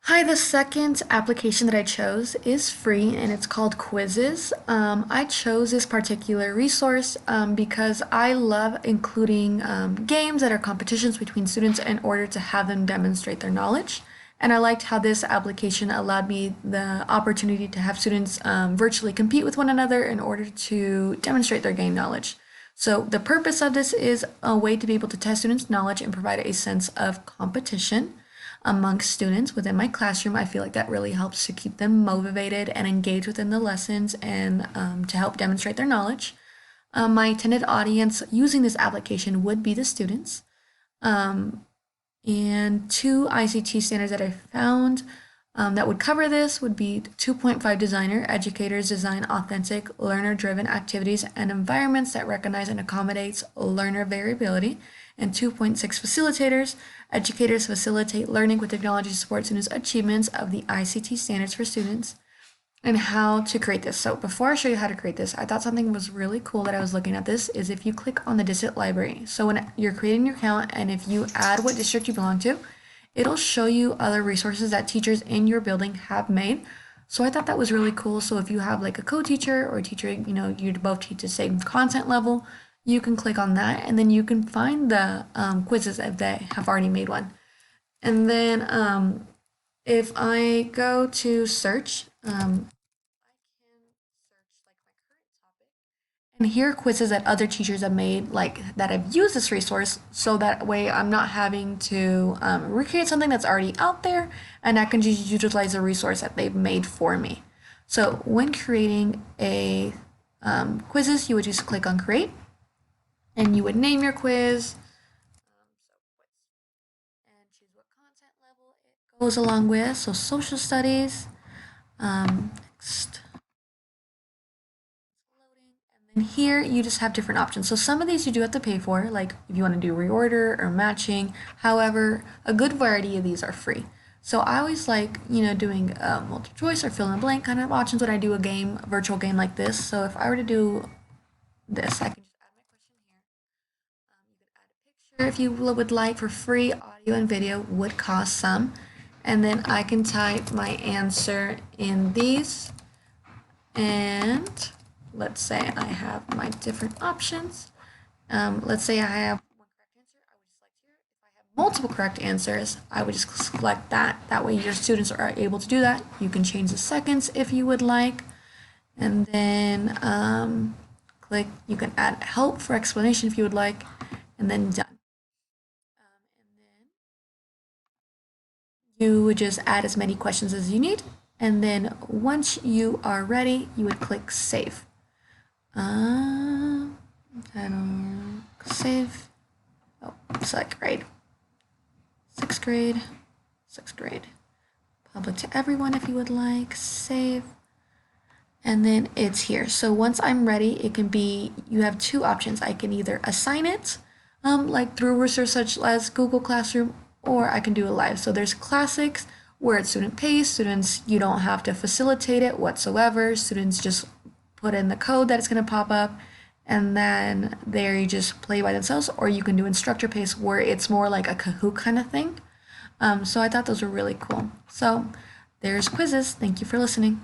Hi, the second application that I chose is free and it's called Quizizz. I chose this particular resource because I love including games that are competitions between students in order to have them demonstrate their knowledge. And I liked how this application allowed me the opportunity to have students virtually compete with one another in order to demonstrate their game knowledge. So, the purpose of this is a way to be able to test students' knowledge and provide a sense of competition amongst students within my classroom. I feel like that really helps to keep them motivated and engaged within the lessons and to help demonstrate their knowledge. My intended audience using this application would be the students. Um, and two ICT standards that I found that would cover this would be 2.5 designer, educators design authentic, learner-driven activities and environments that recognize and accommodates learner variability. And 2.6 facilitators, educators facilitate learning with technology to support students' achievements of the ICT standards for students and how to create this. So before I show you how to create this, I thought something was really cool that I was looking at this is if you click on the district library. So when you're creating your account and if you add what district you belong to, it'll show you other resources that teachers in your building have made. So I thought that was really cool. So if you have like a co-teacher or a teacher, you both teach the same content level, you can click on that and then you can find the quizzes if they have already made one. And then if I go to search, and here are quizzes that other teachers have made, like that have used this resource, so that way I'm not having to recreate something that's already out there, and I can just utilize a resource that they've made for me. So when creating a quizzes, you would just click on create, and you would name your quiz, and choose what content level it goes along with. So social studies, next. And here you just have different options. So some of these you do have to pay for, like if you want to do reorder or matching. However, a good variety of these are free. So I always like, doing multiple choice or fill in the blank kind of options when I do a virtual game like this. So if I were to do this, I can just add my question here. You could add a picture if you would like for free. Audio and video would cost some. And then I can type my answer in these. And let's say I have my different options. Let's say I have one correct answer, I would just select here. If I have multiple correct answers, I would just select that. That way your students are able to do that. You can change the seconds if you would like. And then click, you can add help for explanation if you would like, and then done. And then you would just add as many questions as you need. And then once you are ready, you would click save. I don't save. Oh, select grade. Sixth grade. Public to everyone if you would like. Save. And then it's here. So once I'm ready, it can be, you have two options. I can either assign it, like through a resource such as Google Classroom, or I can do it live. So there's classics where it's student paced. Students, you don't have to facilitate it whatsoever. Students just put in the code that it's going to pop up and then there you just play by themselves, or you can do instructor pace where it's more like a Kahoot kind of thing. So I thought those were really cool. So there's Quizizz. Thank you for listening.